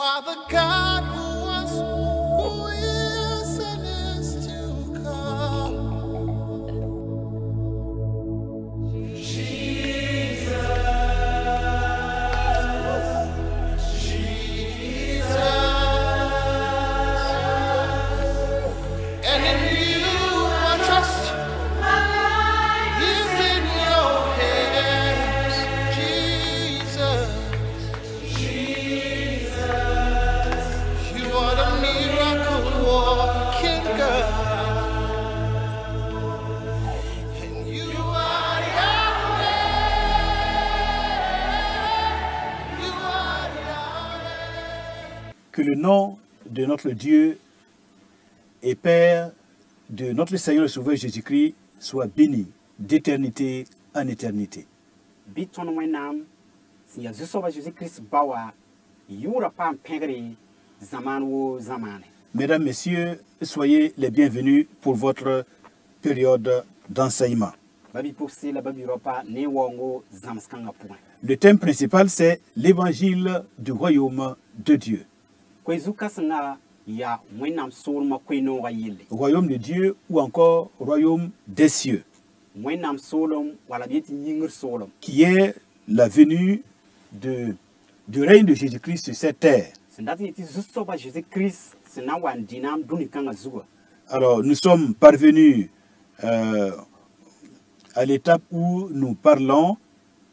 are the God who was, who is, and is to come. And in you I trust. My life is in your hands, Jesus. You are the miracle working God. And you are Yahweh. You are Yahweh. Que le nom de notre Dieu et Père de notre Seigneur et Sauveur Jésus-Christ soit béni d'éternité en éternité. Biton wenam si Yesusoba Jésus-Christ bawa yura pam pengri zaman wo zamane. Mesdames, Messieurs, soyez les bienvenus pour votre période d'enseignement. Babi pousse la babi ropa ne wongo zamskanga point. Le thème principal, c'est l'évangile du royaume de Dieu. Kwezuka sanga ya wenam solma kweno wa yele. Royaume de Dieu ou encore royaume des cieux, Wenam solom wala bieti yingir solom. qui est la venue du règne de Jésus-Christ sur cette terre. Sendati iti Yesusoba Jésus-Christ sena wan dinam dunikanga zuwa. Alors, nous sommes parvenus à l'étape où nous parlons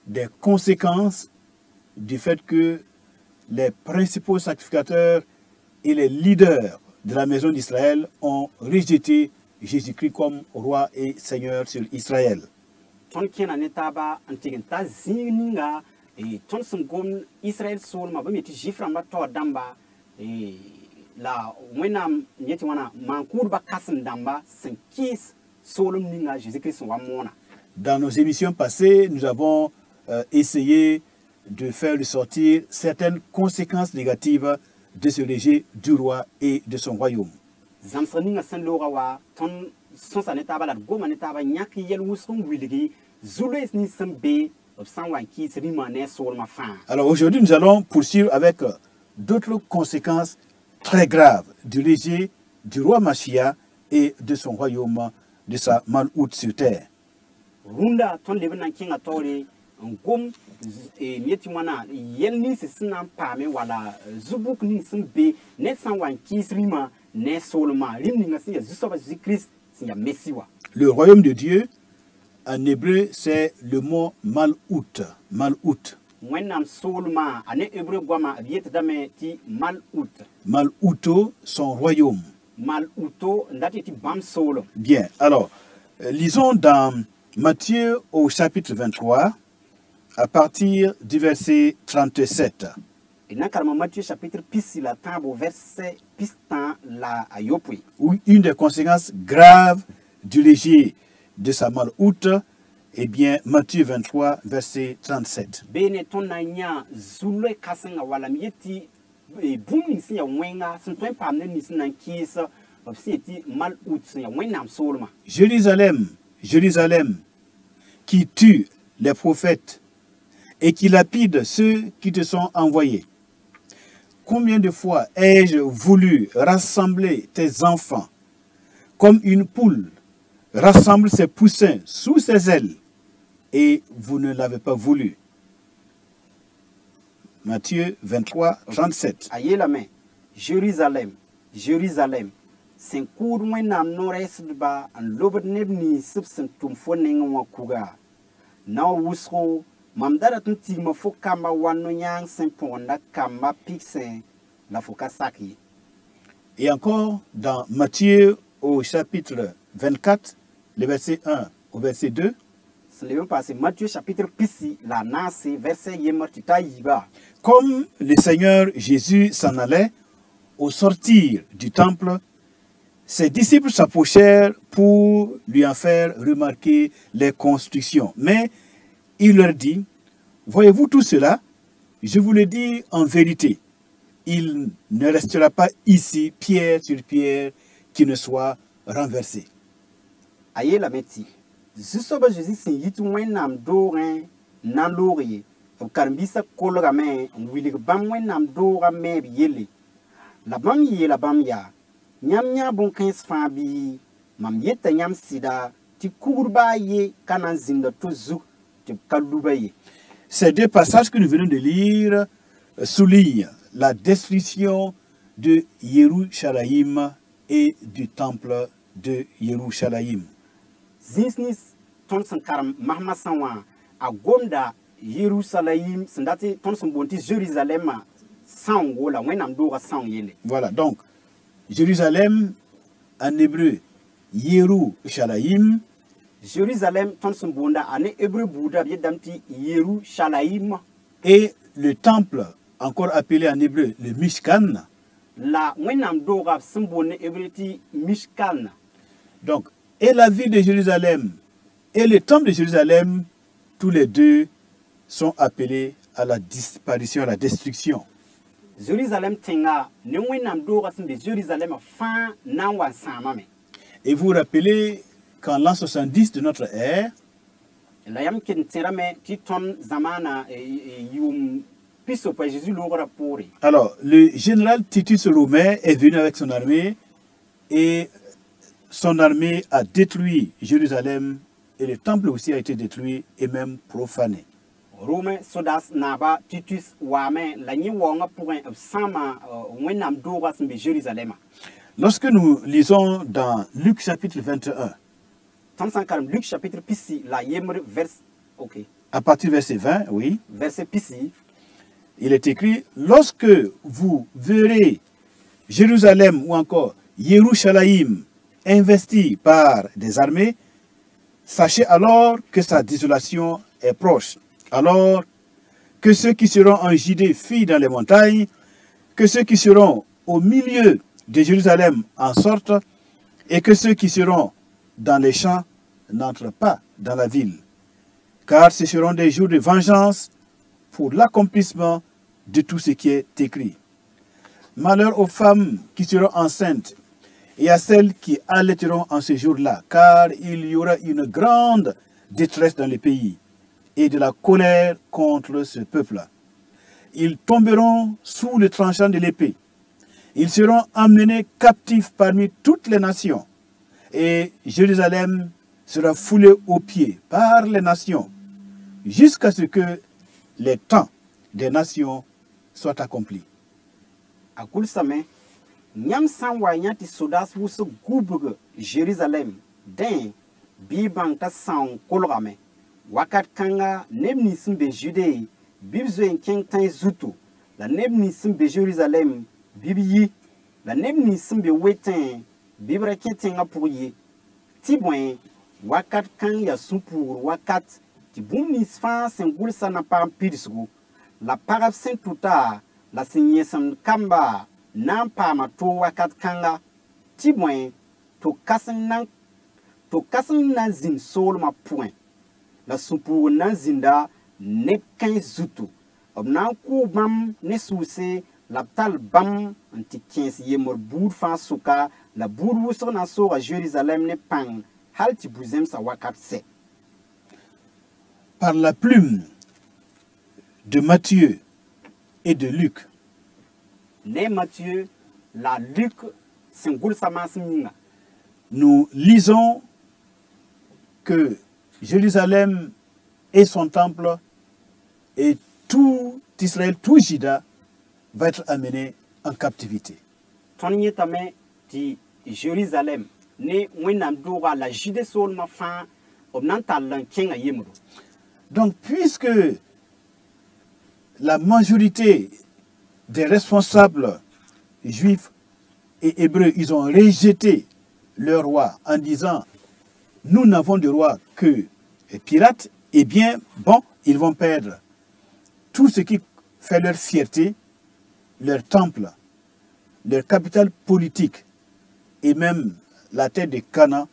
des conséquences du fait que les principaux sacrificateurs et les leaders de la maison d'Israël ont rejeté Jésus-Christ comme roi et seigneur sur Israël. Ton kena netaba antigenta zininga ton sungom Israël solma bamiti jiframba to damba la wenam nyeti wana mankurba kasim damba senkis solum ninga Jésus-Christ wa mona. Dans nos émissions passées, nous avons essayé de faire ressortir certaines conséquences négatives de ce rejet du roi et de son royaume. Zamsaninga sen logawa ton sonsa netaba la goma netaba nyaki yel wusum wiligi zules ni sembe obsanwa ki srima ne solma fa. Alors aujourd'hui, nous allons poursuivre avec d'autres conséquences très graves du rejet du roi Machia et de son royaume, de sa malhoute sur terre. Runda ton lebena kinga tore ngom mieti wana yel ni sina pame wala zubuk ni sembe ne sanwa ki srima ne solma limni ngasi Yesusoba Jésus-Christ sinya mesiwa. Le royaume de Dieu, en hébreu, c'est le mot malhoute. Malhoute. Wenam solma ane hébreu gwama abiet dame ti malhoute. Malhouto, son royaume. Malhouto ndati ti bam solo. Bien, alors, lisons dans Matthieu au chapitre 23, à partir du verset 37. Et dans Matthieu chapitre pisi la tabo verset pistan la ayopui. Où une des conséquences graves du rejet de sa malhoute, eh bien, Matthieu 23, verset 37. Bene ton nanya zule kasenga wala mieti bumi si ya wenga sentwen pamne ni sinan kisa obsieti malhoute ya wenam solma. Jérusalem, Jérusalem, qui tue les prophètes et qui lapide ceux qui te sont envoyés. Combien de fois ai-je voulu rassembler tes enfants comme une poule rassemble ses poussins sous ses ailes et vous ne l'avez pas voulu. Matthieu 23, 37. Aye la main, Jérusalem, Jérusalem, sen koud wenam nores ba an lobet nebni subsen tumfonenga wakuga. Na wusro mamdara tunti mafokamba wano yang senponda kamba pixen la fokasaki. Et encore dans Matthieu au chapitre 24, le verset 1 au verset 2. Matthieu chapitre pisi la nase verset yemartita yiba. Comme le Seigneur Jésus s'en allait, au sortir du temple, ses disciples s'approchèrent pour lui en faire remarquer les constructions. Mais il leur dit, voyez-vous tout cela? Je vous le dis en vérité, il ne restera pas ici pierre sur pierre qui ne soit renversée. Aye la meti. Zusoba Jésus sin yitu wenam doren nan lori b karen-biisã kolgame n wilg bãmb wẽnnaam doogã meeb yelle la bãmb yeela bãmb yaa yãmb yã bõn-kãens fãa bɩ mam yeta yãmb sɩda tɩ kugr baa ye ka na n zĩnda to zug tɩ b ka luba ye. Ces deux passages que nous venons de lire soulignent la destruction de Yerushalayim et du temple de Yerushalayim. Zĩns nins tõnd sẽn karem masmã wã a gomda Yerushalayim sẽn dat tɩ tõnd sẽn boond tɩ Jérusalɛmã sãongo la wẽnnaam doogã sãong yelle. Voilà, donc Jérusalem en hébreu, Yerushalayim. Jérusalem tõnd sẽn boonda a ne hébreu buudã b yetdame tɩ Yerushalayim. Et le temple, encore appelé en hébreu le Mishkan. La wẽnnaam doogã b sẽn boond ne hébreu tɩ Mishkan. Donc, et la ville de Jérusalem et le temple de Jérusalem, tous les deux sont appelés à la disparition, à la destruction. Jérusalem tẽnga ne wẽnnaam doogã sẽn be Jérusalem fãa na n wa n sãamame. Et vous vous rappelez qu'en l'an 70 de notre ère, La yam ken tẽrame tɩ tõnd zamaana yʋʋm pisopa Jésus loogrã poore. alors le général Titus Romain est venu avec son armée et son armée a détruit Jérusalem et le temple aussi a été détruit et même profané. Rome sodas naaba Titus waame la yẽ waoongã pʋgẽ b sãama wẽnnaam doogã sẽn be Jérusalɛmã. Lorsque nous lisons dans Luc chapitre 21, Tõnd sã n karem Luc chapitre pisi la yembr à partir du verset 20, oui, verset pisi, il est écrit, lorsque vous verrez Jérusalem ou encore Yerushalayim investi par des armées, sachez alors que sa désolation est proche. Alors que ceux qui seront en Judée fuient dans les montagnes, que ceux qui seront au milieu de Jérusalem en sortent, et que ceux qui seront dans les champs n'entrent pas dans la ville. Car ce seront des jours de vengeance pour l'accomplissement de tout ce qui est écrit. Malheur aux femmes qui seront enceintes et à celles qui allaiteront en ce jour-là, car il y aura une grande détresse dans le pays et de la colère contre ce peuple. Ils tomberont sous le tranchant de l'épée. Ils seront emmenés captifs parmi toutes les nations. Et Jérusalem sera foulée aux pieds par les nations, jusqu'à ce que les temps des nations soient accomplis. a gʋlsame yãmb sã n wa yã tɩ sodaas wʋsg gubg Jérusalem dẽ bɩ y bãng t'a sãong kolgame wakat kãnga neb nins sẽn be Jude bɩ b zoe n kẽng tãy zutu la neb nins sẽn be Jérusalem bɩ b yi la neb nins sẽn be wetẽ bɩ b ra kẽ tẽngã pʋg ye tɩ bõe wakat kãng yaa sũ-puugr wakat tɩ bũmb nins fãa sẽn gʋlsa na paam pidsgu la pagb sẽn tʋta la sẽn yẽsemd kamba na n paama to wakat kãnga tɩ bõe tɩ kãsem na n zĩnd soolmã pʋgẽ la sũ-puugr na n zĩnda neb kãe zutu b na n kʋʋ bãmb ne sʋʋse la b tall bãmb n tɩ kẽes yembr buud fãa sʋka la buud wʋsg na n sooga Jérusalem ne pãng hal tɩ bu-zẽmsã wakat sɛ. Par la plume de Matthieu et de Luc, Ne Matthieu la Luc sẽn gʋlsa maasem yĩnga nous lisons que Jérusalem et son temple et tout Israël, tout Juda va être amené en captivité. tõnd yẽtame tɩ Jérusalem ne wẽnnaam doogã la Jude soolmã fãa b na n tall n kẽnga yembdo. Donc, puisque la majorité des responsables juifs et hébreux, ils ont rejeté leur roi en disant « Nous n'avons de roi que Pilate », eh bien, bon, ils vont perdre tout ce qui fait leur fierté, leur temple, leur capitale politique et même la terre de Canaan,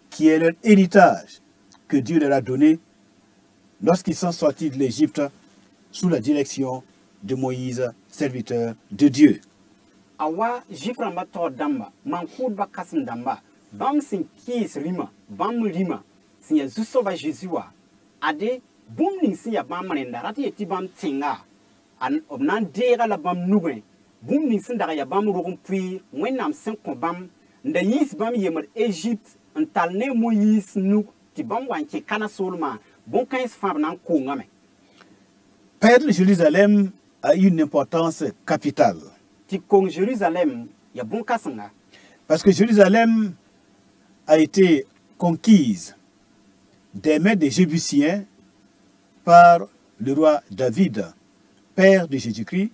qui est leur héritage que Dieu leur a donné lorsqu'ils sont sortis de l'Égypte sous la direction de Moïse, serviteur de Dieu. Awa Juif rãmbã togd dãmba maan-kʋʋdbã kãsem dãmba bãmb sẽn kɩɩs rĩmã bãmb rĩmã sẽn yaa zu-soabã Zeezi wã ade bũmb ning sẽn yaa bãmb rẽnda rat yetɩ bãmb tẽnga b na n deega la bãmb nugẽ bũmb ning sẽn dag n yaa bãmb rog n pʋɩɩr wẽnnaam sẽn kõ bãmb n da yiis bãmb yembr Égypte n tall ne Moyiis nug tɩ bãmb wa n kẽ kana soolmã bõn-kãens fãa b na n kongame. Perdre Jérusalem a eu une importance capitale. Tɩ kong Jérusalem yaa bõn-kãsenga. Parce que Jérusalem a été conquise des mains des Jébusiens par le roi David, père de Jésus-Christ.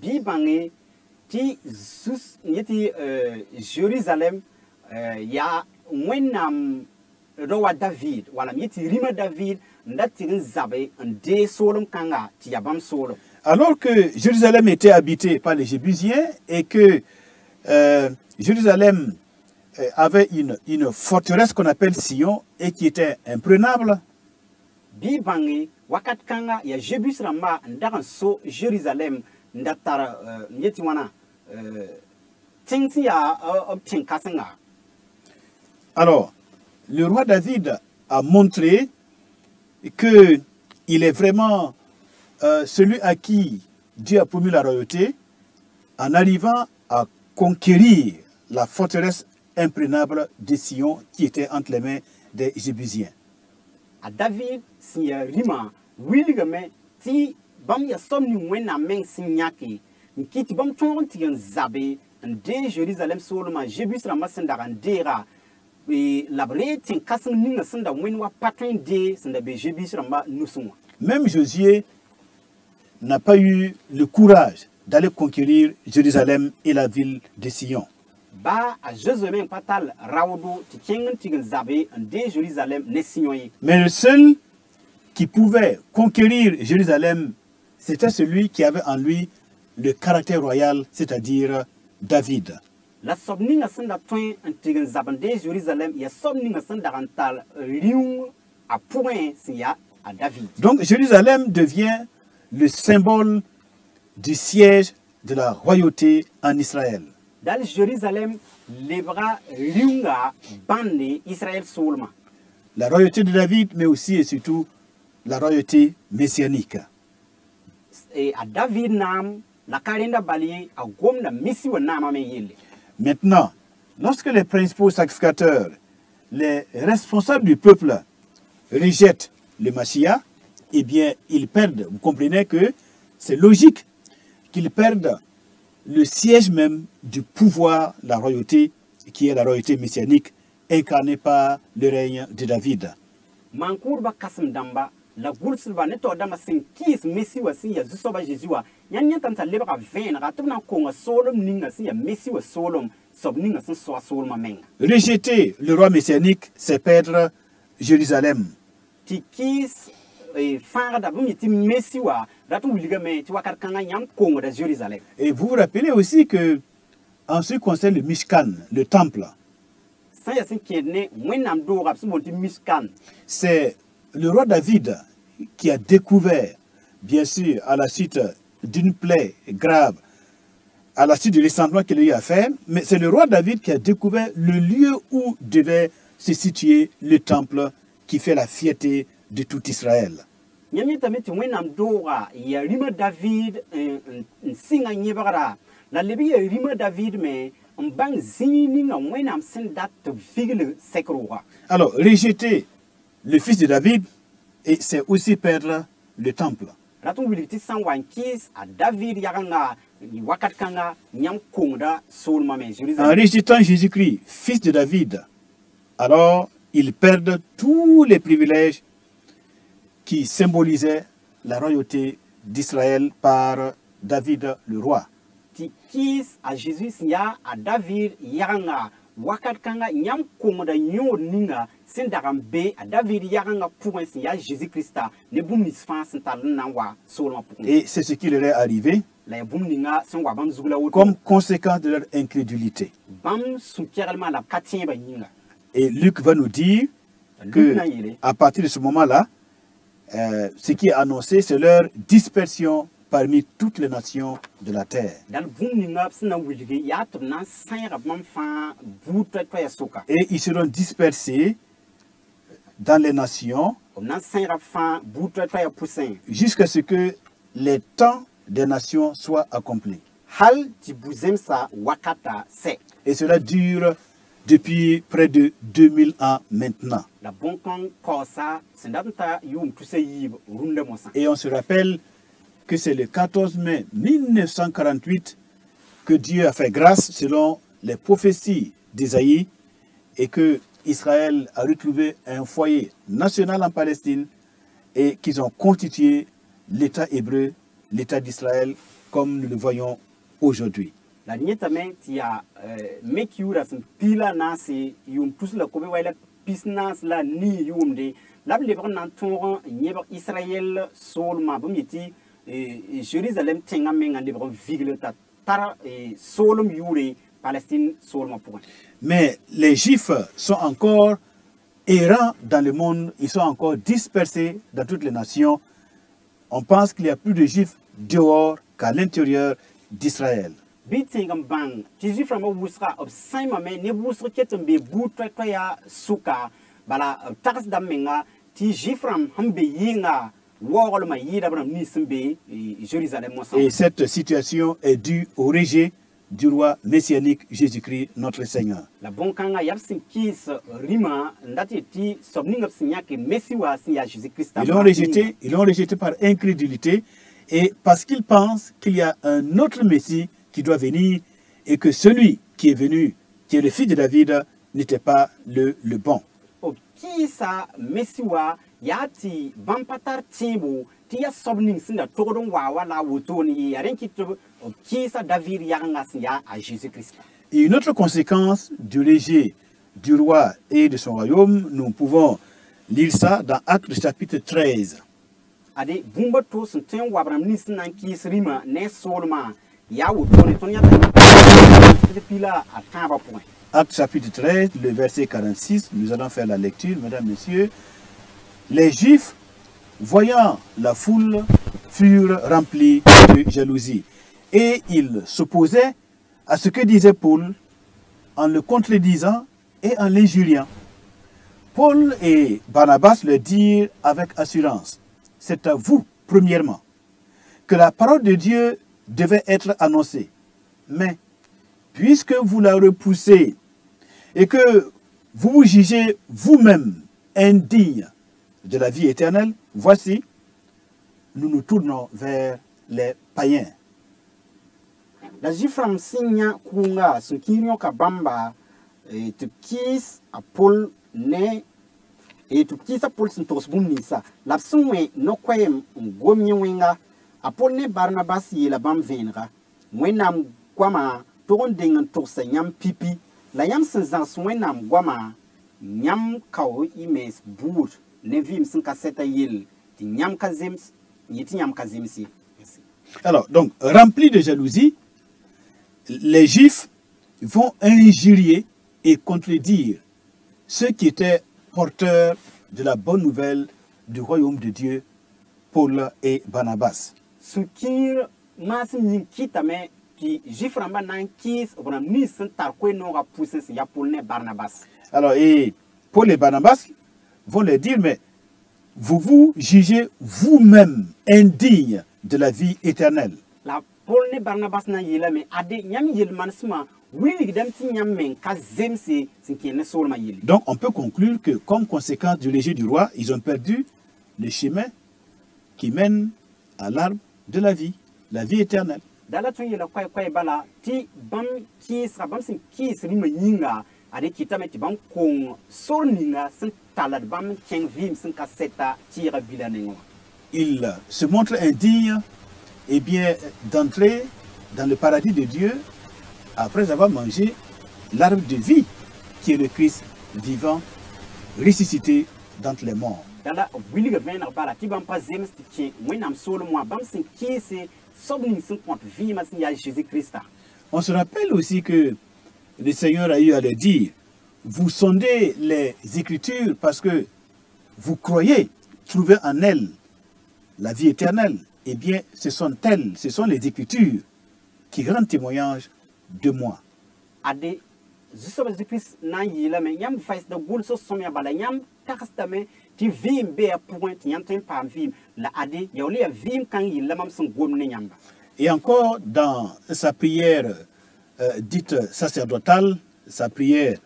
Bɩ bãnge tɩ Jérusalem yaa wẽnnaam rao David wala m yetɩ rĩma David n da tɩg n zabe n dee soolem kãnga tɩ yaa bãmb soolem. Alors que Jérusalem était habitée par les Jébusiens et que Jérusalem avait une forteresse qu'on appelle Sion et qui était imprenable. Bɩ bãnge wakat kãnga yaa Jebus rãmba n dag n so Jérusalem n da tar m yetɩ wãna tẽng sẽn yaa b tẽng kãsenga. Alors, le roi David a montré qu'il est vraiment celui à qui Dieu a promis la royauté en arrivant à conquérir la forteresse imprenable de Sion qui était entre les mains des Jébusiens. A David sẽn yaa rĩmã wilgame tɩ bãmb yaa soab ning wẽnnaam meng sẽn yãke n kɩ tɩ bãmb tõog n tɩg n zabe n dee Jérusalem soolmã Jebus rãmbã sẽn dag n deega la b ree tẽng kãseng ninga sẽn da wẽnd wa pa tõe n dee sẽn da be Jebus rãmbã nusẽ wã. Même Josué n'a pas eu le courage d'aller conquérir Jérusalem et la ville de Sion. Ba a Josué meng pa tall raoodo tɩ kẽng n tɩg n zabe n dee Jérusalem ne Sion ye. Mais le seul qui pouvait conquérir Jérusalem, c'était celui qui avait en lui le caractère royal, c'est-à-dire David. La soab ninga sẽn da tõe n tɩg n zab n dee Jérusalem yaa soab ninga sẽn dag n tall rĩung a pʋgẽ sẽn yaa a David. Donc Jérusalem devient le symbole du siège de la royauté en Israël. Dal Jérusalem lebga rĩunga bãnde Israël soolmã. La royauté de David, mais aussi et surtout la royauté messianique. A David naam la ka rẽnda bal ye a gomda misi wa naamã me yelle. Maintenant, lorsque les principaux sacrificateurs, les responsables du peuple rejettent le Mashiach, eh bien, ils perdent. Vous comprenez que c'est logique qu'ils perdent le siège même du pouvoir, la royauté, qui est la royauté messianique, incarnée par le règne de David. Mankourba kasem damba la gulsba ne to dama sẽn kɩɩs mesi wa sẽn yaa zu-soaba Zeezi wa yãnd yẽ tame t'a lebga vẽenega tɩ b na n konga soolem ninga sẽn yaa mesi wa soolem soab ninga sẽn soa soolmã menga. Rejeter le roi messianique, c'est perdre Jérusalem. Tɩ kɩɩs fãagda bõmb yetɩ mesi wa rat n wilgame tɩ wakat kãngã yãmb kongda Jérusalem. Et vous vous rappelez aussi que, en ce qui concerne le Mishkan, le temple, sẽn yaa sẽn kẽed ne wẽnnaam doogã b sẽn boond tɩ Mishkan. c'est le roi David qui a découvert, bien sûr, à la suite d'une plaie grave, à la suite du ressentiment qu'il a eu à faire, mais c'est le roi David qui a découvert le lieu où devait se situer le temple qui fait la fierté de tout Israël. Yãmb yetame tɩ wẽnnaam doogã yaa rĩma David n sɩnga yẽbgra la leb yaa rĩma David me n bãng zĩig ninga wẽnnaam sẽn dat tɩ b figl sɛk roogã. Alors, rejeter le fils de David, et c'est aussi perdre le temple. Rat n wilg tɩ sã n wa n kɩɩs a David yaganga wakat kãnga yãmb kongda soolmã me En Jérusalem. rejetant Jésus-Christ, fils de David, alors ils perdent tous les privilèges qui symbolisaient la royauté d'Israël par David le roi. Tɩ kɩɩs a Jésus sẽn yaa a David yaganga wakat kãnga yãmb kongda yõod ninga sẽn dag n be a David yaganga pʋgẽ sẽn yaa Jésus-Krista ne bũmb nins fãa sẽn tall n na n wa soolmã pʋgẽ. Et c'est ce qui leur est arrivé La yaa bũmb ninga sẽn wa bãmb zug la woto comme conséquence de leur incrédulité. bãmb sũ-kɛglmã la b ka tẽebã yĩnga. Et Luc va nous dire que à partir de ce moment-là, ce qui est annoncé, c'est leur dispersion parmi toutes les nations de la terre. Dal bũmb ninga b sẽn na n wilge yaa tɩ b na n sãyega bãmb fãa buud toɛ-toɛɛa soka. Et ils seront dispersés dans les nations jusqu'à ce que les temps des nations soient accomplis. Et cela dure depuis près de 2000 ans maintenant. Et on se rappelle que c'est le 14 mai 1948 que Dieu a fait grâce selon les prophéties d'Isaïe et que Israël a retrouvé un foyer national en Palestine et qu'ils ont constitué l'État hébreu, l'État d'Israël, comme nous le voyons aujourd'hui. La nietame tia mekiura sin pila na se yum tous la kobe wala pisnas la ni yum de la lebra nan ton nyeba Israël sol ma bumiti Jérusalem tenga menga lebra vigle ta tara solum yure Palestine sol ma point. Mais les Juifs sont encore errants dans le monde, ils sont encore dispersés dans toutes les nations. On pense qu'il y a plus de Juifs dehors qu'à l'intérieur d'Israël. Bitingam bang, Jésus from Wusra of Simon, ne Wusra Ketum be Boutaya Suka, Bala Tax Damenga, Tiji from Humbe Yinga, Warma Yidabram Nisimbe, Jérusalem. Et cette situation est due au rejet du roi messianique Jésus-Christ, notre Seigneur. La Bonkanga Yapsin Kis Rima, Ndati, Sobning of Signac et Messiwa Sia Jésus-Christ. Ils l'ont rejeté par incrédulité et parce qu'ils pensent qu'il y a un autre Messie qui doit venir et que celui qui est venu, qui est le fils de David, n'était pas le bon. Qui ça, Messiwa, Yati, Bampatar Timbo, Tia Sobning Sinda Toron Wawa la Wotoni, Yarenkito, qui ça, David Yangasia à Jésus-Christ. Et une autre conséquence du rejet du roi et de son royaume, nous pouvons lire ça dans Actes chapitre 13. Ade Bumbato, son ten Wabram Nissan Kis Rima, Ne Solma. Acte chapitre 13, le verset 46, nous allons faire la lecture, mesdames, messieurs. Les Juifs, voyant la foule, furent remplis de jalousie. Et ils s'opposaient à ce que disait Paul en le contredisant et en l'injuriant. Paul et Barnabas le dirent avec assurance. C'est à vous, premièrement, que la parole de Dieu devait être annoncé. Mais, puisque vous la repoussez et que vous vous jugez vous-même indigne de la vie éternelle, voici, nous nous tournons vers les païens. La Jifram Signa Kunga, ce qui n'y a Kabamba, et tu kis à Paul ne, et tu kis à Paul Santos Bumnisa, la Sunwe no Quayem, Gomiwenga. Apol ne Barnabas ye la bam venra. Mwenam guama toron dengan torsa nyam pipi. La yam senzans mwenam guama nyam kao imes bour. Ne vim sen kaseta yel. Ti nyam kazims, yeti nyam kazimsi. Alors, donc, remplis de jalousie, les Juifs vont injurier et contredire ceux qui étaient porteurs de la bonne nouvelle du royaume de Dieu, Paul et Barnabas. Sukir masin kitame qui Jiframba nan kis obram ni sen tarkwe no ga pousser ya Paul ne Barnabas. Alors et Paul et Barnabas vont leur dire mais vous vous jugez vous-même indigne de la vie éternelle. La Paul ne Barnabas na yela mais ade nyam yel mansma wili dem ti nyam men ka zemse sin kene sol ma yeli. Donc on peut conclure que comme conséquence du rejet du roi, ils ont perdu le chemin qui mène à l'arbre de la vie éternelle. Il se montre indigne et bien d'entrer dans le paradis de Dieu après avoir mangé l'arbre de vie qui est le Christ vivant, ressuscité d'entre les morts. On se rappelle aussi que le Seigneur a eu à leur dire, vous sondez les Écritures parce que vous croyez trouver en elles la vie éternelle. Eh bien, ce sont elles, ce sont les Écritures qui rendent témoignage de moi. ti vim be a point yantin pa vim la ade ya ole vim kan yi lamam son gom ne nyamba. Et encore dans sa prière dite sacerdotale, sa prière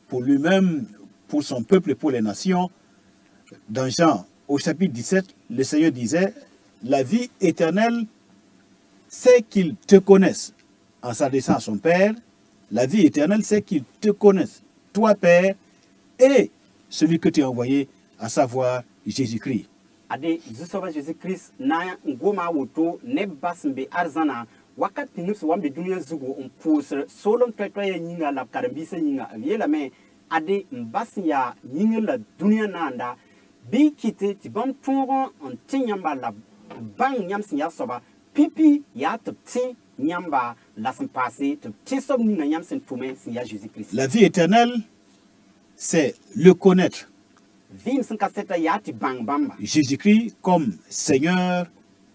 pour lui-même, pour son peuple et pour les nations, dans Jean au chapitre 17, le Seigneur disait, la vie éternelle, c'est qu'ils te connaissent, en s'adressant à son Père. La vie éternelle, c'est qu'ils te connaissent, toi Père, et celui que tu as envoyé, à savoir Jésus-Christ. Ade zusoba Jésus-Christ na ngoma woto ne basmbe arzana wakati nusu wambe dunia zugo poser solon toy nyinga la karambisa nyinga yela me ade mbasi ya nyinga la dunia nanda bi kite ti bam tongon on tinyamba la bang nyamsi ya soba pipi ya tepti nyamba la sem passé tepti sob nyinga nyamsen tume si ya Jésus-Christ. La vie éternelle, c'est le connaître. Jésus-Christ comme Seigneur,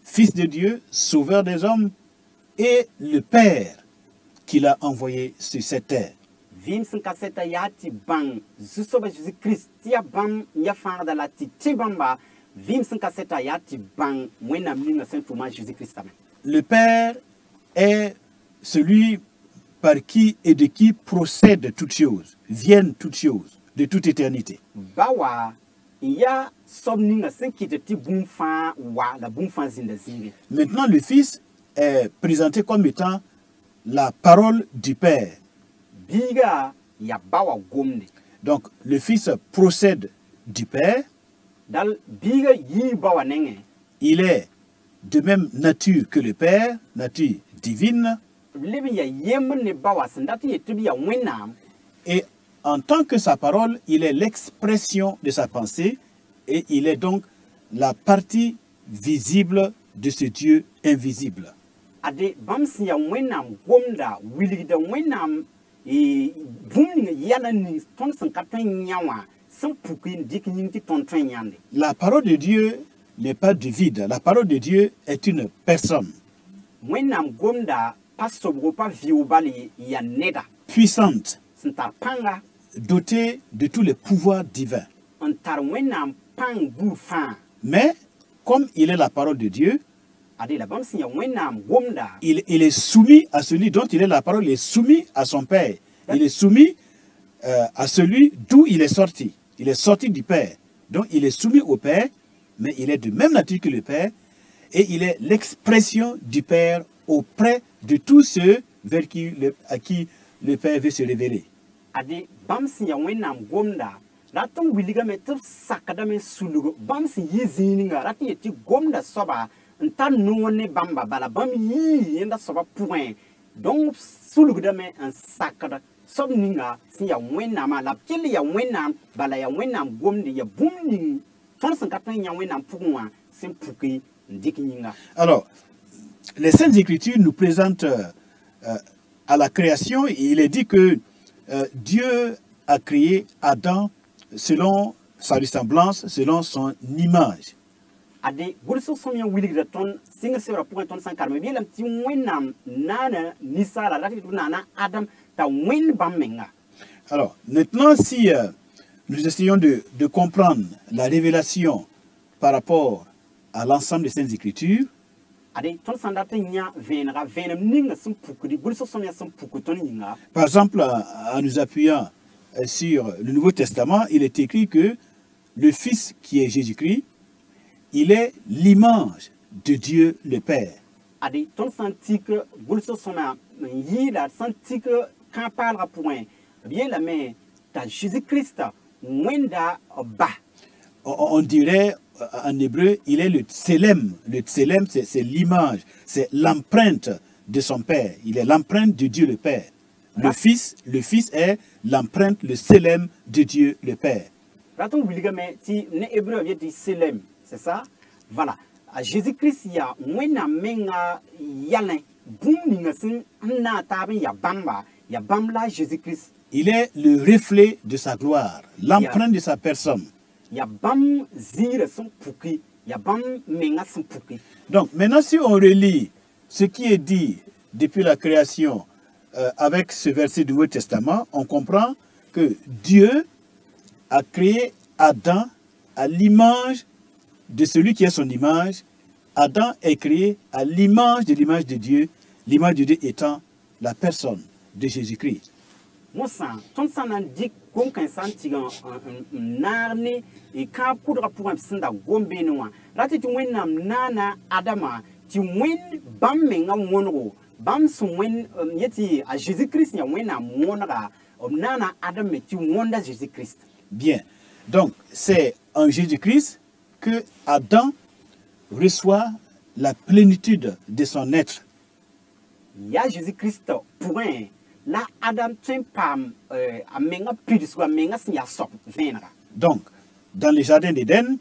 Fils de Dieu, Sauveur des hommes et le Père qu'il a envoyé sur cette terre. Le Père est celui par qui et de qui procèdent toutes choses, viennent toutes choses, de toute éternité. Maintenant, le Fils est présenté comme étant la parole du Père. Donc, le Fils procède du Père. Il est de même nature que le Père, nature divine. Et en tant que sa parole, il est l'expression de sa pensée et il est donc la partie visible de ce Dieu invisible. La parole de Dieu n'est pas du vide. La parole de Dieu est une personne. Puissante, dotée de tous les pouvoirs divins. Mais, comme il est la parole de Dieu, il est soumis à celui dont il est la parole, il est soumis à son Père. Il est soumis à celui d'où il est sorti. Il est sorti du Père. Donc il est soumis au Père, mais il est de même nature que le Père, et il est l'expression du Père auprès de tous ceux à qui le Père veut se révéler. Alors, les Saintes Écritures nous présentent à la création, il est dit que Dieu a créé Adam selon sa ressemblance, selon son image. Alors, maintenant, si nous essayons de comprendre la révélation par rapport à l'ensemble des Saintes Écritures, par exemple, en nous appuyant sur le Nouveau Testament, il est écrit que le Fils qui est Jésus-Christ, il est l'image de Dieu le Père. On dirait en hébreu, il est le tselem. Le tselem, c'est l'image, c'est l'empreinte de son Père. Il est l'empreinte de Dieu le Père. Le Fils est l'empreinte, le tselem de Dieu le Père. C'est ça? Voilà. Jésus-Christ, il y a Jésus-Christ. Il est le reflet de sa gloire, l'empreinte de sa personne. Donc maintenant, si on relit ce qui est dit depuis la création avec ce verset du Nouveau Testament, on comprend que Dieu a créé Adam à l'image de celui qui est son image. Adam est créé à l'image de Dieu, l'image de Dieu étant la personne de Jésus-Christ. Mosa, ton sanan dik kon kan santigan narni e ka kudra pour un sanda gombe noa. Rati tu wenam nana Adama, ti wen bam menga wonro, bam son wen yeti à Jésus-Christ ya wenam wonra, nana Adam tu wonda Jésus-Christ. Bien. Donc, c'est en Jésus-Christ que Adam reçoit la plénitude de son être. Ya Jésus-Christ point la Adam tient pam a menga pidiswa menga sinya sop venra. Donc, dans le jardin d'Éden,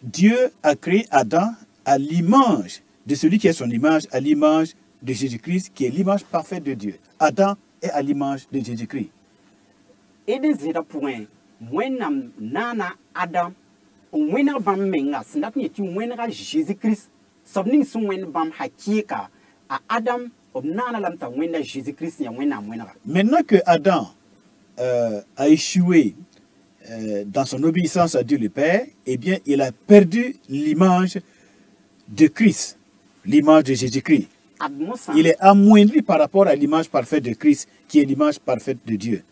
Dieu a créé Adam à l'image de celui qui est son image, à l'image de Jésus-Christ, qui est l'image parfaite de Dieu. Adam est à l'image de Jésus-Christ. Et des zera point wenam nana Adam wena bam menga sindat ni ti wenra Jésus-Christ sobning sun wen bam hakika a Adam nana lamta wena Jésus-Christ ya wena wenra. Maintenant que Adam a échoué dans son obéissance à Dieu le Père, eh bien, il a perdu l'image de Christ, l'image de Jésus-Christ. Il est amoindri par rapport à l'image parfaite de Christ, qui est l'image parfaite de Dieu.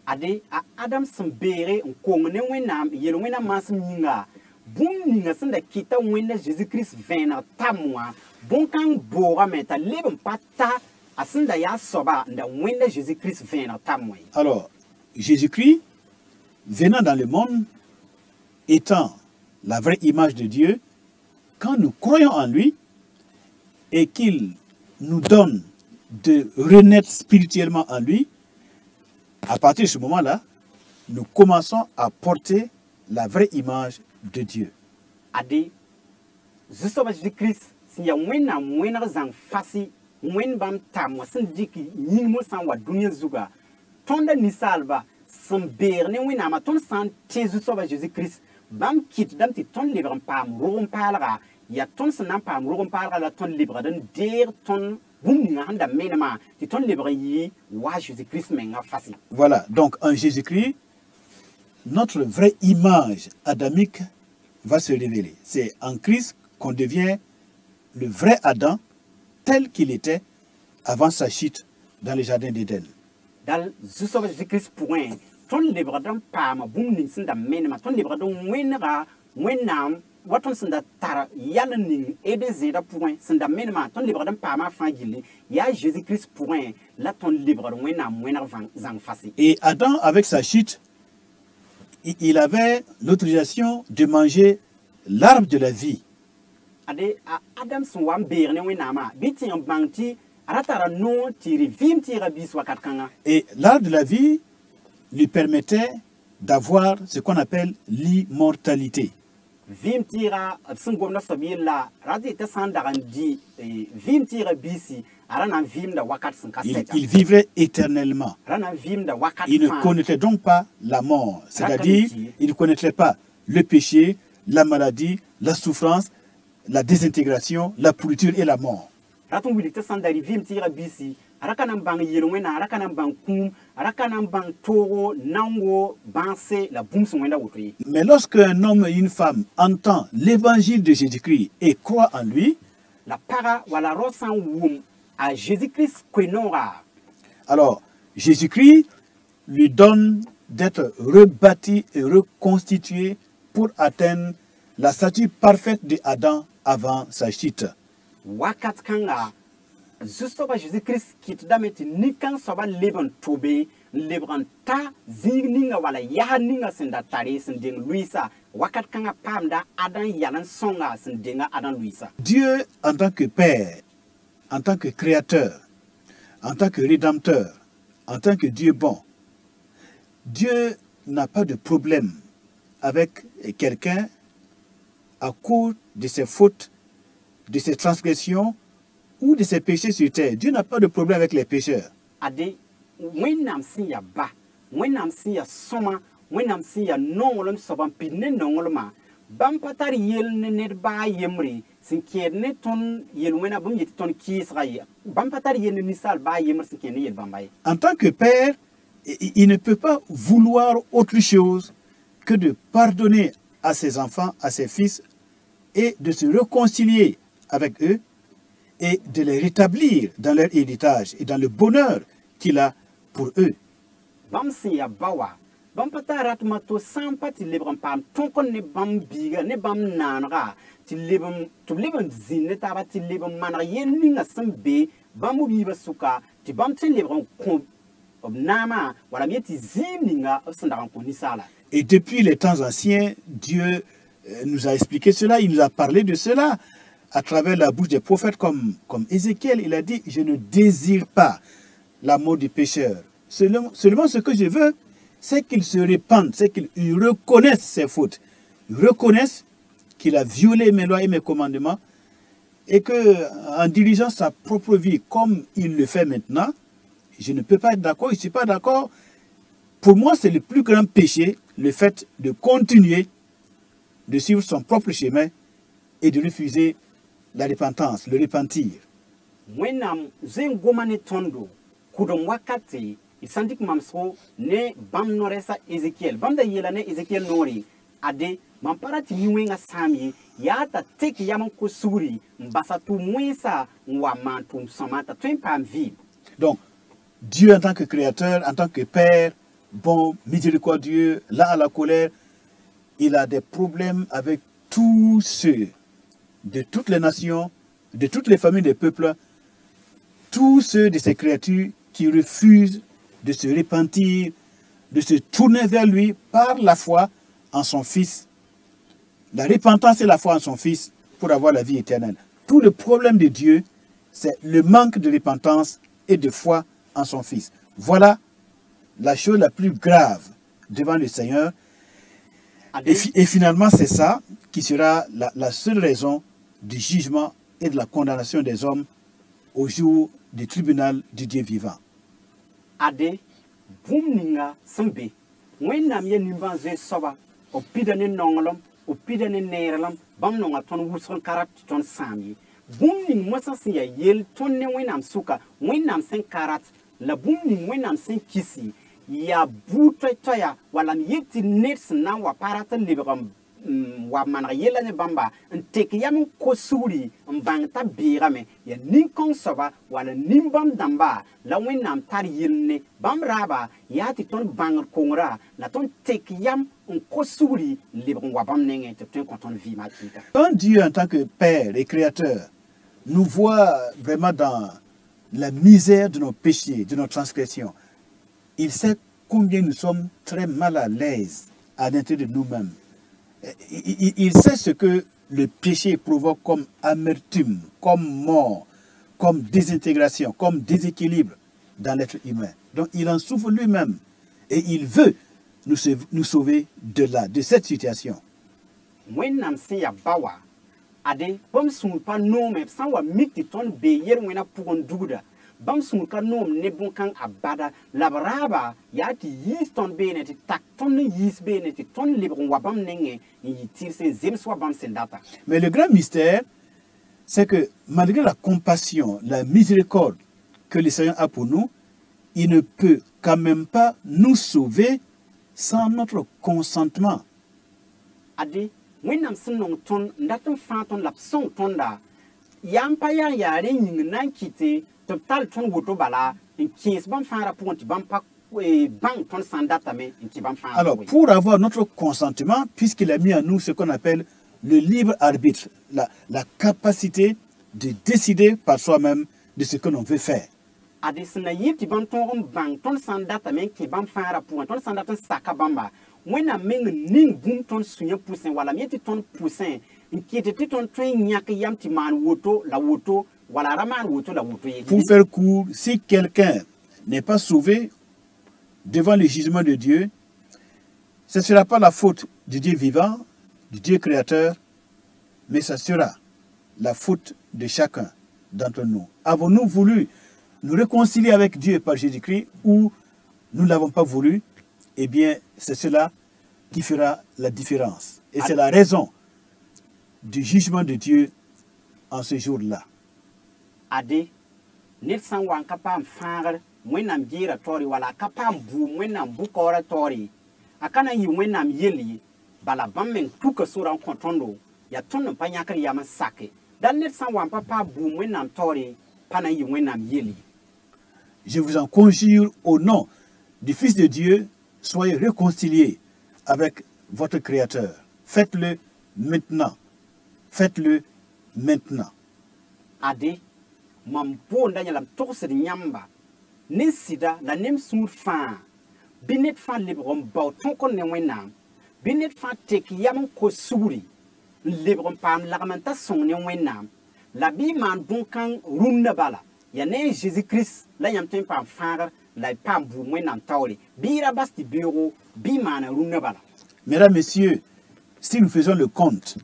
Ade Adam sembere nkongne wenam yelo wena masum ninga bum ninga senda kita wena Jésus-Christ vena tamwa bon kan bora meta leben pata asenda ya soba nda wena Jésus-Christ vena tamwa. Alors, Jésus-Christ venant dans le monde, étant la vraie image de Dieu, quand nous croyons en lui et qu'il nous donne de renaître spirituellement en lui, à partir de ce moment-là, nous commençons à porter la vraie image de Dieu. Ade, Zusoba Jésus-Christ, si ya wena zang fasi, wen bam tam wasin diki yimo san wa dunia zuga, tonda nisalba, sembere ne wena ma ton san te Zusoba Jésus-Christ, bam kit dam ti ton libre pam, rogon palra, ya ton san pam, rogon palra la ton libre, den der ton. Voilà, donc en Jésus-Christ, notre vraie image adamique va se révéler. C'est en Christ qu'on devient le vrai Adam tel qu'il était avant sa chute dans le jardin d'Éden. Dans Jésus-Christ point, ton libre d'un pam, boum n'insinda menema, ton libre d'un wenam, waton senda tara yalani ede zeda point senda menema ton libre d'un pama fangili ya Jésus-Christ point la ton libre wenam zang fasi. Et Adam avec sa chute, il avait l'autorisation de manger l'arbre de la vie. Ade Adam son wam berne wenama biti en banti aratara no tiri vim tira bis wakat kanga. Et l'arbre de la vie lui permettait d'avoir ce qu'on appelle l'immortalité. Vim tira sungomna sabila radi te sandarandi vim tira bisi arana vim da wakat sankaseta. Il vivrait éternellement. Rana vim da wakat. Il ne connaîtrait donc pas la mort, c'est-à-dire il ne connaîtrait pas le péché, la maladie, la souffrance, la désintégration, la pourriture et la mort. Raton wili te sandari vim tira bisi arakanam bang yelongena arakanam bang kum arakanam bang toro nango banse la boum sonwenda wotri. Mais lorsque un homme et une femme entend l'évangile de Jésus-Christ et croit en lui, la para wala rosan wum à Jésus-Christ kwenora. Alors Jésus-Christ lui donne d'être rebâti et reconstitué pour atteindre la stature parfaite de Adam avant sa chute. Wakat kanga Zusoba Jésus-Christ kit dameti nikan soba leben tobe lebran ta zingninga wala yaninga senda tare sending Luisa wakat kanga pamda Adam yalan songa sendenga Adam Luisa. Dieu en tant que Père, en tant que Créateur, en tant que Rédempteur, en tant que Dieu bon, Dieu n'a pas de problème avec quelqu'un à cause de ses fautes, de ses transgressions ou de ses péchés sur terre. Dieu n'a pas de problème avec les pécheurs. Ade, wenam siya ba, wenam siya soma, wenam siya nongolom soban pidne nongoloma, bam patari yel ne ba yemri, sin kierne ton yel wena bum yeti ton kisraye, bam patari yel nisal ba yemri sin kierne yel bambaye. En tant que Père, il ne peut pas vouloir autre chose que de pardonner à ses enfants, à ses fils, et de se réconcilier avec eux et de les rétablir dans leur héritage et dans le bonheur qu'il a pour eux. Bam sin ya bawa. Bam pata rat mato sampa ti lebram pam tonkon ne bam biga ne bam nanra ti lebam zin ne taba ti lebam manar yen ninga sambe bam ubi basuka ti bam tin lebram kon nama wala mieti zim ninga sandaran ko nisala. Et depuis les temps anciens, Dieu nous a expliqué cela, il nous a parlé de cela à travers la bouche des prophètes comme Ézéchiel. Il a dit, je ne désire pas la mort du pécheur. Seulement ce que je veux, c'est qu'il se répande, c'est qu'il reconnaisse ses fautes. Il reconnaisse qu'il a violé mes lois et mes commandements et qu'en dirigeant sa propre vie comme il le fait maintenant, je ne peux pas être d'accord, je ne suis pas d'accord. Pour moi, c'est le plus grand péché, le fait de continuer de suivre son propre chemin et de refuser la repentance, le repentir. Wenam zengomane tondo kudom wakati isandik mamso ne bam noresa Ezekiel bam da yela ne Ezekiel nori ade mamparati niwenga sami yata tek yaman ko suri mbasa tu mwesa wa mantum samata twempam vib. Donc Dieu en tant que créateur, en tant que père, bon, miséricordieux, là à la colère, il a des problèmes avec tous ceux de toutes les nations, de toutes les familles des peuples, tous ceux de ces créatures qui refusent de se repentir, de se tourner vers lui par la foi en son Fils. La repentance et la foi en son Fils pour avoir la vie éternelle. Tout le problème de Dieu, c'est le manque de repentance et de foi en son Fils. Voilà la chose la plus grave devant le Seigneur. Et finalement, c'est ça qui sera la seule raison du jugement et de la condamnation des hommes au jour du tribunal du Dieu vivant. Ade, boumninga sambe, wenam ye nimbanze soba, o pidane nongolom, o pidane nerelam, bam nonga ton wusron karat ton sami. Boumning mosansi ya yel ton ne wenam suka, wenam sen karat, la boumning wenam sen kisi, ya boutoya, wala yeti nets na waparata libram. Wa manra yela ne bamba nteke yam kosuri mbangta birame ya ninkon soba wala nimbam damba la wenam tar yilne bam raba ya ti ton bangar kongra la ton teke yam kosuri libron wa bam nenge te ton konton vie matita. Quand Dieu en tant que Père et Créateur nous voit vraiment dans la misère de nos péchés, de nos transgressions, il sait combien nous sommes très mal à l'aise à l'intérieur de nous-mêmes. Il sait ce que le péché provoque comme amertume, comme mort, comme désintégration, comme déséquilibre dans l'être humain. Donc il en souffre lui-même et il veut nous sauver de là, de cette situation. Wenam se ya bawa ade bam sun pa no me san wa mikti ton be yer wena pugon duguda bam sun ka nom ne bon kan abada labraba yati yis ton be ne tak ton yis be ne ton libron wa bam nenge yi tir se zem so bam sendata. Mais le grand mystère, c'est que malgré la compassion, la miséricorde que le Seigneur a pour nous, il ne peut quand même pas nous sauver sans notre consentement. Ade wenam senong ton ndaton fanton lapson tonda yampa ya yare ning nan kite total ton woto bala en 15 bam fara pour bam pa bang ton sandata me en bam fara. Alors pour avoir notre consentement, puisqu'il a mis en nous ce qu'on appelle le libre arbitre, la capacité de décider par soi-même de ce que l'on veut faire. Ade sena yiti bam ton bang ton sandata me ki bam fara pour ton sandata saka bamba. Wena meng ning boom ton sunya poussin wala mieti ton poussin inquiété ton train nyak yam ti man woto la woto wala raman woto la woto. Pour faire court, si quelqu'un n'est pas sauvé devant le jugement de Dieu, ce ne sera pas la faute du Dieu vivant, du Dieu créateur, mais ce sera la faute de chacun d'entre nous. Avons-nous voulu nous réconcilier avec Dieu par Jésus-Christ ou nous ne l'avons pas voulu? Eh bien, c'est cela qui fera la différence. Et c'est la raison du jugement de Dieu en ce jour-là. Ade, Nelson wan kapam fangar, mwenam gira tori wala kapam bu mwenam bukora tori. Akana yi mwenam yeli, bala bam men tuka sura kontondo ya ton pa nyakar ya masake dan net san wan papa bu wenam tori pana yi wenam yeli. Je vous en conjure au nom du Fils de Dieu, soyez réconciliés avec votre Créateur. Faites-le maintenant. Faites-le maintenant. Ade mam bo ndanyalam tokse nyamba ne sida la nem sour fa binet fa lebron baw ton kon ne wenam binet fa tek yam ko suri lebron pam lamentation ne wenam la bi man donkan runna bala ya ne Jésus Christ la yam ten pam fara la pam bu wenam tawle bira basti bureau bi man runna bala. Mesdames, Messieurs, si nous faisons le compte,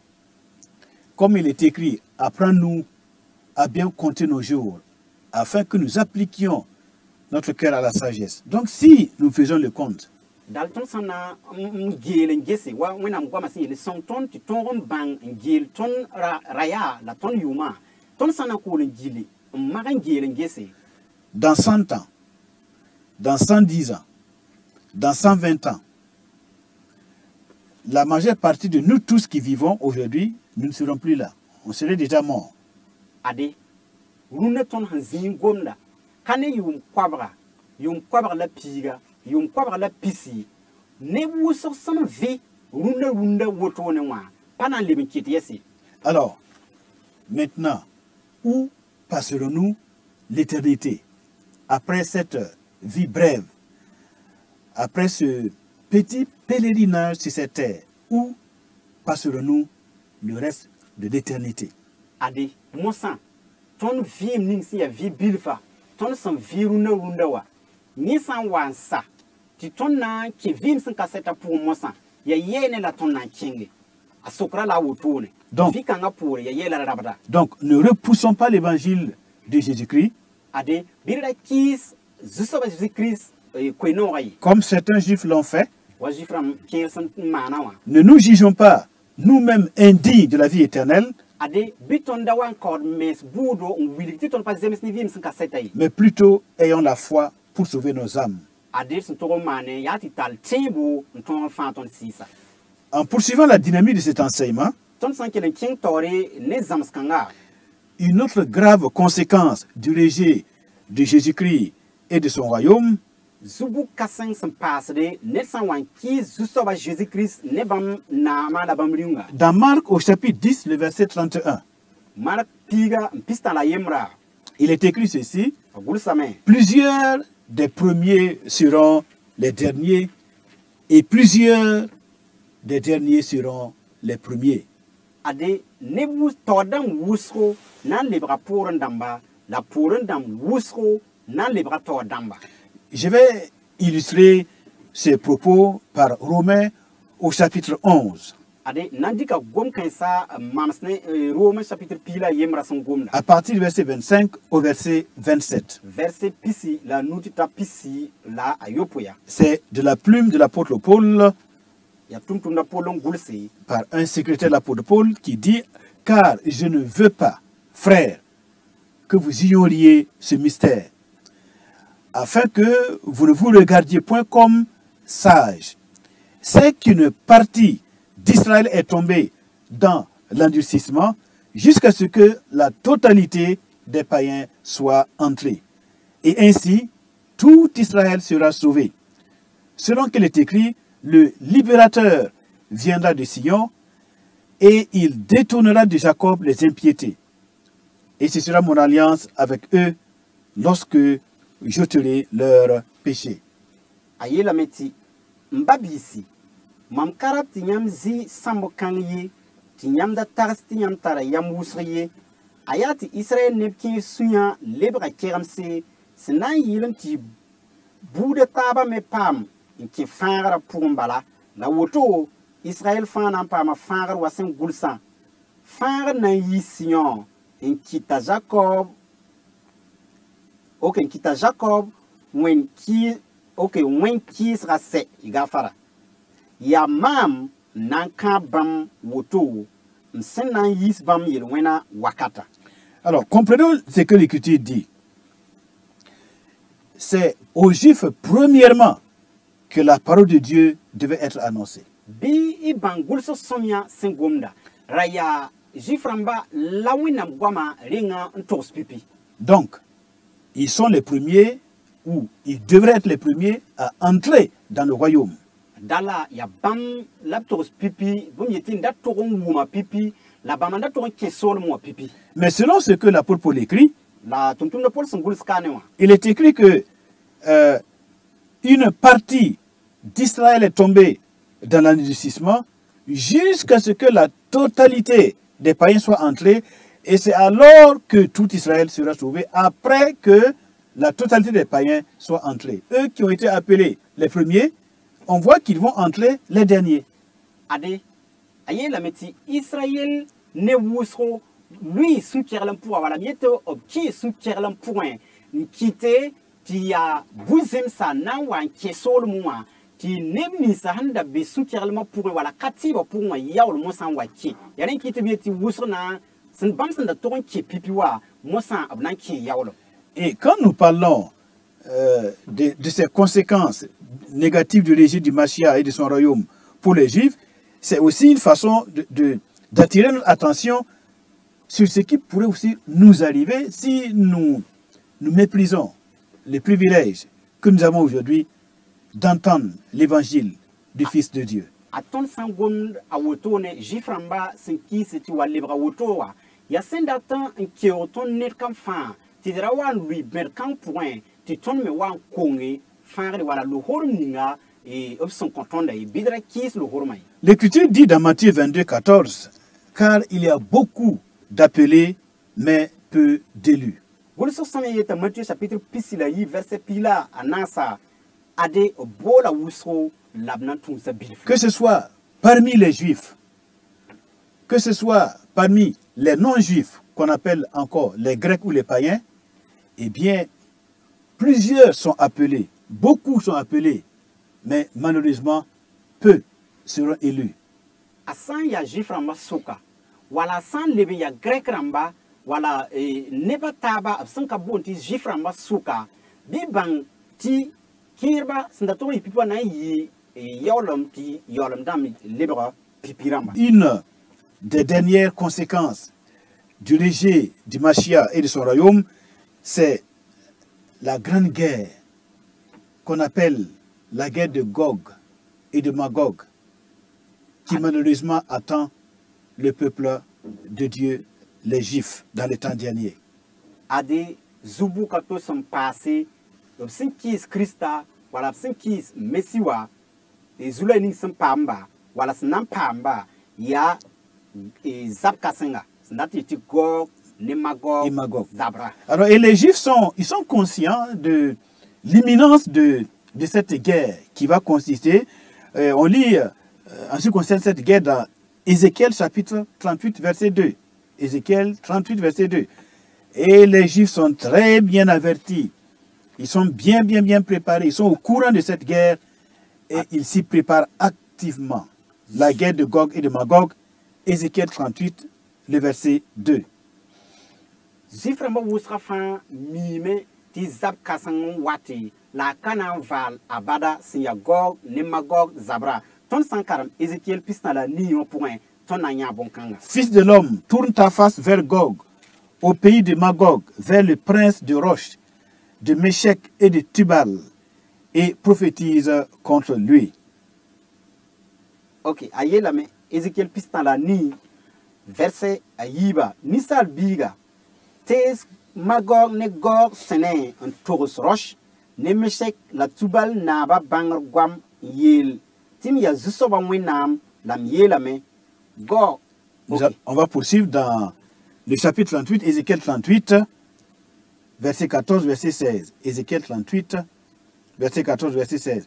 comme il est écrit, apprends-nous à bien compter nos jours, afin que nous appliquions notre cœur à la sagesse. Donc si nous faisons le compte, Dalton sana ngel ngese wa wenam kwa masi le son ton ti ton bang ngel ton raya la ton yuma ton sana ko le ngili maga ngel ngese dans 100 ans, dans 110 ans, dans 120 ans, la majeure partie de nous tous qui vivons aujourd'hui, nous ne serons plus là. On serait déjà morts. ade rune ton hanzin gomda kane yum kwabra la piga yum kwabra la pisi ne bu so sam vi runda woto ne wa pana le binkiti yesi. Alors, maintenant, où passerons-nous l'éternité? Après cette vie brève, après ce petit pèlerinage sur cette terre, où passerons-nous le reste de l'éternité? Ade mosan ton vi ning si ya vi bilfa ton san vi runda wa ni san wansa ti ton na ke vim san kaseta pour mosan ya yene la ton na kinge asokra la wotone Donc, vi kanga pour ya yela rabada. Donc, ne repoussons pas l'évangile de Jésus-Christ, Ade birda kis zusoba Jésus Christ kweno ray comme certains juifs l'ont fait. wa jifram kelsan manawa. Ne nous jugeons pas nous-mêmes indignes de la vie éternelle, Ade biton da wan kord mes budo on wiliti ton pas zemes ni vim san kaseta yi. mais plutôt ayons la foi pour sauver nos âmes. Ade sun toro mane ya ti tal tibu ton fa ton sisa. En poursuivant la dynamique de cet enseignement, Ton san kelen king tore ne zamskanga. une autre grave conséquence du rejet de Jésus-Christ et de son royaume, Zubu kasang san pasde ne san wan ki zusoba Jésus Christ ne bam na ma la bam riunga. dans Marc au chapitre 10, le verset 31, Mar piga pista la yemra. il est écrit ceci: Agul same. plusieurs des premiers seront les derniers et plusieurs des derniers seront les premiers. Ade ne bu todam wusro nan lebra poren damba la poren dam wusro nan lebra todamba. Je vais illustrer ces propos par Romains au chapitre 11, Ade nandika gom kansa mamsne Rome chapitre pila yemra son gomna. à partir du verset 25 au verset 27. Verset pisi la nutita pisi la ayopoya. C'est de la plume de l'apôtre Paul, Ya tumtumda polon gulse. par un secrétaire de l'apôtre Paul, qui dit: car je ne veux pas, frères, que vous ignoriez ce mystère, afin que vous ne vous regardiez point comme sages. C'est qu'une partie d'Israël est tombée dans l'endurcissement jusqu'à ce que la totalité des païens soit entrée. Et ainsi, tout Israël sera sauvé. Selon qu'il est écrit, le libérateur viendra de Sion et il détournera de Jacob les impiétés. Et ce sera mon alliance avec eux lorsque j'ôterai leurs péchés. Ayela meti mbabisi mam karat tinyam zi sambo kanye tinyam da taras tinyam tara yam wusriye ayati Israël nepki sunya lebra keramse sinan yilen ti bude taba me pam inki fangara pumbala la woto Israël fana pam fangar wasen gulsan fangar nan yi Sion inki ta Jacob. Ok, kita Jacob when ki sera se igafara. Ya mam nanka bam woto msen nan yis bam yelwena wakata. Alors, comprenons ce que l'Écriture dit. C'est aux Juifs, premièrement, que la parole de Dieu devait être annoncée. Bi ban gulso somia sengomda raya jiframba lawinam gwama ringa ntos pipi. Donc, ils sont les premiers, ou ils devraient être les premiers à entrer dans le royaume. Dala ya bam laptos pipi, bum yetin da toron wuma pipi, la bamanda toron kesol mo pipi. Mais selon ce que l'apôtre Paul écrit, La tumtum de Paul sengul skanewa. il est écrit que une partie d'Israël est tombée dans l'endurcissement jusqu'à ce que la totalité des païens soit entrée, et c'est alors que tout Israël sera sauvé, après que la totalité des païens soit entrée. Eux qui ont été appelés les premiers, on voit qu'ils vont entrer les derniers. Ade aye la meti Israël ne wusro lui sous kerlam pour wala mieto obki sous kerlam point ni kite ti ya buzem sa na wan kesol moi ti nemni sa handa be sous kerlam pour wala katiba pour moi yawl mo san waki ya ren kite bi ti wusro na sen bam sen da toron ki pipiwa mo san abnan ki yawl. Et quand nous parlons de ces conséquences négatives du régime du Mashiach et de son royaume pour les Juifs, c'est aussi une façon d'attirer notre attention sur ce qui pourrait aussi nous arriver si nous méprisons les privilèges que nous avons aujourd'hui d'entendre l'évangile du Fils de Dieu. Aton sangom a wotone jiframba senki seti wa libra wotowa ya sendatan nke oton net kam fa ti drawan lui merkan point ti ton me wan konge fangre wala lo horninga et opson kontonda e bidra kis lo hormay. L'Écriture dit dans Matthieu 22, 14, car il y a beaucoup d'appelés, mais peu d'élus. Gulso sameyeta Matthieu chapitre pisila yi verset pila anasa ade bola wusro labna tunsa bilf. Que ce soit parmi les Juifs, que ce soit parmi les non-Juifs, qu'on appelle encore les Grecs ou les païens, eh bien, plusieurs sont appelés, beaucoup sont appelés, mais malheureusement, peu seront élus. Asan ya jiframba soka, wala san lebe ya grek ramba, wala neba taba absan ka bonti jiframba soka, bibang ti kirba sandatori pipa na yi yolom ti yolom dam lebra pipiramba. Une des dernières conséquences du régime du Mashiach et de son royaume, c'est la grande guerre qu'on appelle la guerre de Gog et de Magog, qui malheureusement attend le peuple de Dieu, les Juifs, dans les temps derniers. Ade zubu kato sont passés, kis Christa, wala kis Messiwa, et zulaning sont pamba, wala snam pamba, ya zap kasenga, snati ti Gog, ne Magog, Et Magog. Zabra. Alors, et les Juifs sont conscients de l'imminence de cette guerre qui va consister. On lit en ce qui concerne cette guerre dans Ézéchiel chapitre 38, verset 2. Ézéchiel 38, verset 2. Et les Juifs sont très bien avertis. Ils sont bien préparés. Ils sont au courant de cette guerre et ils s'y préparent activement. La guerre de Gog et de Magog, Ézéchiel 38, le verset 2. Ziframba wusra fan mime ti zap kasang wati la kana val abada sinya Gog ne Magog Zabra. Ton sankaram Ézéchiel pisna la ni un point ton anya bonkanga. Fils de l'homme, tourne ta face vers Gog, au pays de Magog, vers le prince de Roche, de Méchec et de Tubal, et prophétise contre lui. Ok, aye la me Ézéchiel pisna la ni verset ayiba nisal biga tes Magog ne Gog sene un Taurus Roche ne Méchec la Tubal na ba bangar gwam yel tim ya zusoba mwenam lam yelame Gog. Okay. On va poursuivre dans le chapitre 38, Ézéchiel 38, verset 14, verset 16. Ézéchiel 38, verset 14, verset 16.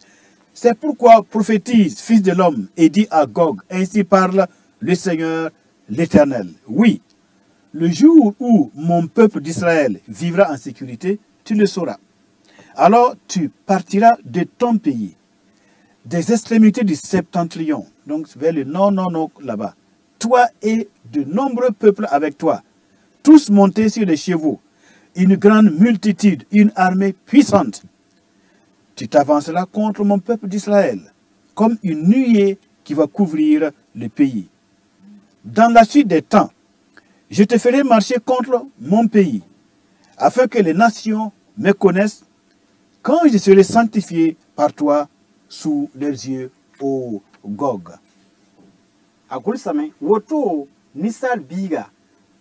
C'est pourquoi prophétise, fils de l'homme, et dit à Gog, ainsi parle le Seigneur l'Éternel. Oui, le jour où mon peuple d'Israël vivra en sécurité, tu le sauras. Alors tu partiras de ton pays, des extrémités du septentrion, donc vers le nord, là-bas. Toi et de nombreux peuples avec toi, tous montés sur des chevaux, une grande multitude, une armée puissante. Tu t'avanceras contre mon peuple d'Israël, comme une nuée qui va couvrir le pays. Dans la suite des temps, je te ferai marcher contre mon pays, afin que les nations me connaissent quand je serai sanctifié par toi sous leurs yeux, ô Gog. Agul same woto nisal biga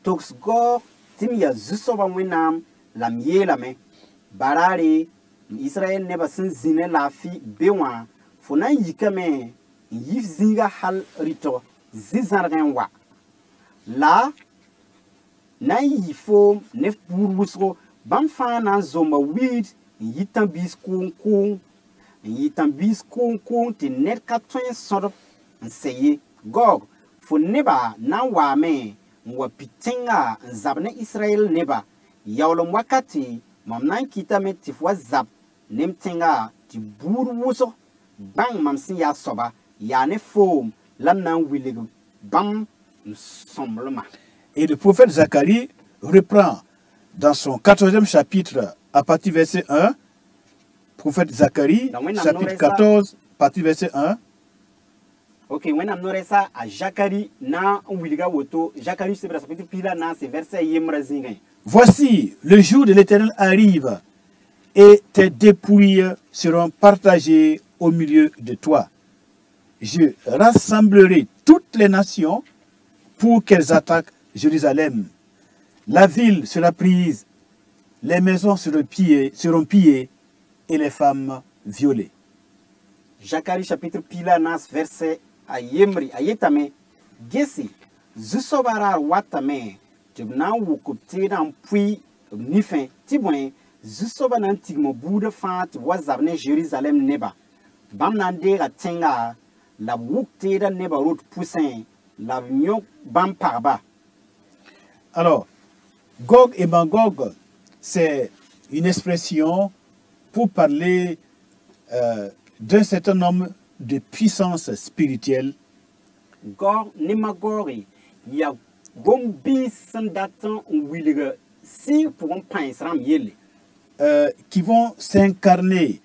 toks go tim ya zusoba wenam lam yelame barare Israël ne ba sin zine lafi bewa fona yikame yif zinga hal rito zizargen wa la na yifo nef burwusro bam fa na zoma weed yitan bis kun ti net ka twen sodop nseye Gog fo neba na wame wa pitenga zabne Israel neba yawlom wakati mamnan kita me tifwa zab nemtenga ti burwuso bang mamsin ya soba ya ne fom lamnan wilig bam somblema. Et le prophète Zacharie reprend dans son 14e chapitre à partir du verset 1, prophète Zacharie, chapitre 14, partir du verset 1. Ok, when I'm not ça à Zacharie na wiliga woto Zacharie c'est chapitre pila na c'est verset yemra zinga. Voici, le jour de l'Éternel arrive et tes dépouilles seront partagées au milieu de toi. Je rassemblerai toutes les nations pour qu'elles attaquent Jérusalem. La ville sera prise, les maisons seront pillées et les femmes violées. Zacharie chapitre pila na verset ayemri ayetame gesi zusobara watame tibna wukupte dan pui nifin tibwen zusoba nan tigmo bude fat wazabne Jérusalem neba bam nan de tenga la wukte dan neba route poussin la nyok bam parba. Alors, Gog et Magog, c'est une expression pour parler d'un certain nombre de puissances spirituelles Gog ni magori ya gombi sandatan wiliga si pour un pinsram yele qui vont s'incarner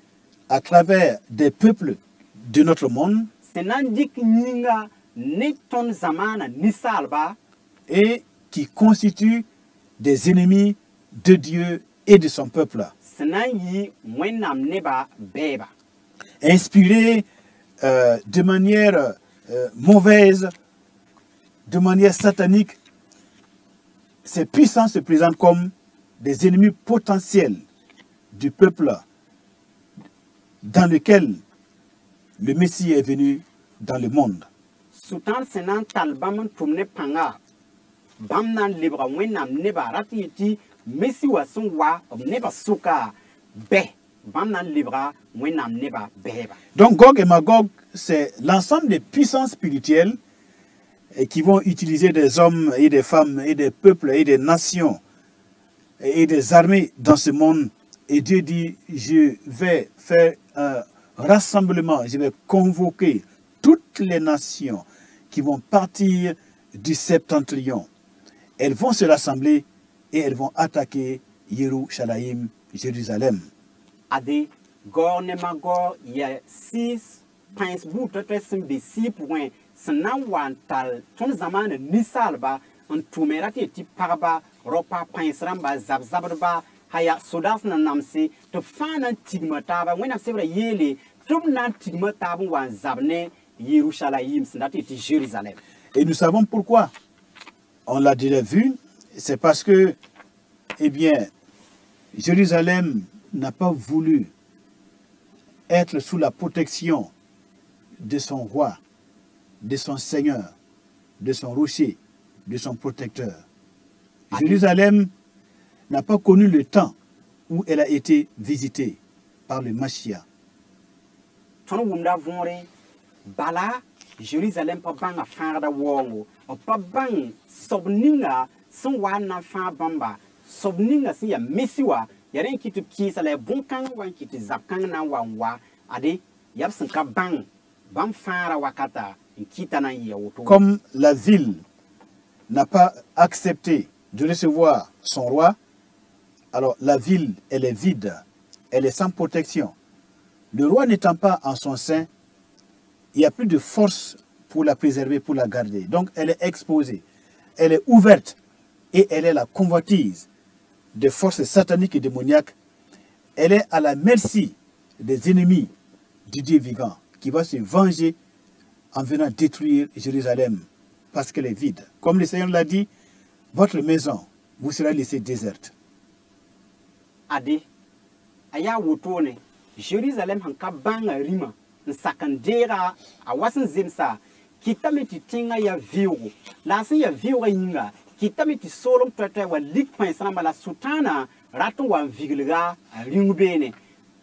à travers des peuples de notre monde senandik ninga neton zamana nisalba et qui constituent des ennemis de Dieu et de son peuple. senan wenam neba beba Inspirés de manière mauvaise, de manière satanique, ces puissances se présentent comme des ennemis potentiels du peuple dans lequel le Messie est venu dans le monde. Sultan senan talbam tumne panga bamnan libra wenam neba ratiti messi wasun wa neba suka be bamnan libra wenam neba beba. Donc Gog et Magog, c'est l'ensemble des puissances spirituelles qui vont utiliser des hommes et des femmes et des peuples et des nations et des armées dans ce monde. Et Dieu dit, je vais faire un rassemblement, je vais convoquer toutes les nations qui vont partir du septentrion. Elles vont se rassembler et elles vont attaquer Yerushalayim, Jérusalem. Ade gor ne magor ya 6 pins bout tresim be 6 points senan wantal ton zaman nisalba on tumerati ti parba ropa pins ramba zabzabrba haya sodas na namse to fana tigmataba wena sevra yele tum na tigmataba wan zabne Yerushalayim senati ti Jérusalem. Et nous savons pourquoi. On l'a déjà vu, c'est parce que, eh bien, Jérusalem n'a pas voulu être sous la protection de son roi, de son seigneur, de son rocher, de son protecteur. Jérusalem n'a pas connu le temps où elle a été visitée par le Mashiach. Ton wumda vonre bala Jérusalem pa banga farda wongo pa bang sobninga son wana fa bamba sobninga si ya mesiwa yaren kitu kisa le bonkan wan kitu zapkan na wanwa ade yapsen ka bang bam fara wakata kita na yewoto. Comme la ville n'a pas accepté de recevoir son roi, alors la ville, elle est vide, elle est sans protection. Le roi n'étant pas en son sein, il n'y a plus de force pour la préserver, pour la garder. Donc elle est exposée, elle est ouverte et elle est la convoitise des forces sataniques et démoniaques. Elle est à la merci des ennemis du Dieu vivant qui va se venger en venant détruire Jérusalem parce qu'elle est vide. Comme le Seigneur l'a dit, votre maison vous sera laissée déserte. Ade, aya wotone, Jérusalem hanka banga rima, nsakandera, awasan zemsa, kitameti tinga ya viwo, lasin ya viwo yinga, kitameti solom tete wa lik pensamba la sutana, raton wa vigilga, ringubene.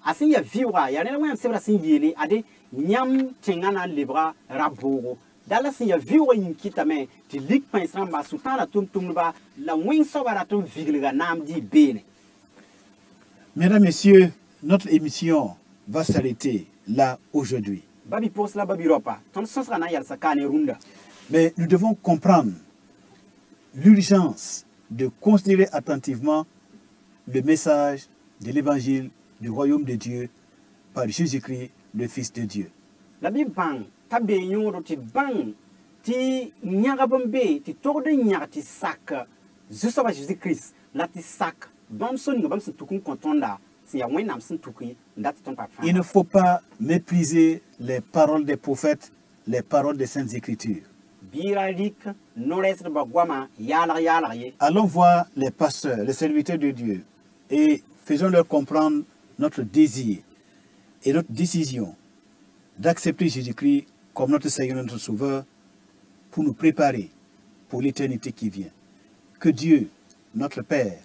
Asin ya viwa, ya nena wem sebra sin yele, ade, nyam tingana libra rabogo. Dala sin ya viwa yin kitame, ti lik pensamba sutana tum la wing sobaratum vigilga nam di bene. Mesdames, Messieurs, notre émission va s'arrêter là aujourd'hui. Mais nous devons comprendre l'urgence de considérer attentivement le message de l'évangile du royaume de Dieu par Jésus-Christ, le Fils de Dieu. La Bible tabe yoro ti bang ti nyagabombe ti torde nyagati sak jusaba Jésus-Christ la ti sak. Il ne faut pas mépriser les paroles des prophètes, les paroles des Saintes Écritures. Allons voir les pasteurs, les serviteurs de Dieu et faisons-leur comprendre notre désir et notre décision d'accepter Jésus-Christ comme notre Seigneur et notre Sauveur pour nous préparer pour l'éternité qui vient. Que Dieu, notre Père,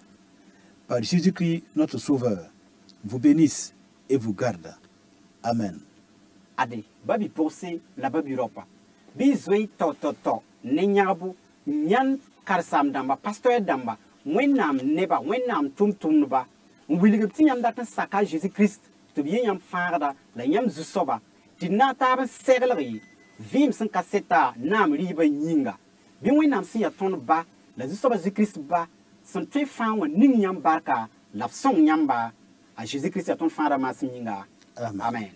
par Jésus-Christ, notre Sauveur, vous bénisse et vous garde. Amen. Ade, babi pose la babi ropa. Bizwe to, nenyabu, nyan karsam damba, pasteur damba, wenam neba, wenam tum ba. Willigati yam datan saka Jésus-Christ, to bien yam farda, la yam zusoba, tinata serlerie, vim san kaseta, nam riba yinga. Bien wenam si yaton ba, la zusoba Jésus-Christ ba. Son twee fan wa ning yam barka la song yamba a Jésus-Christ a ton fan ramasim yinga. Amen.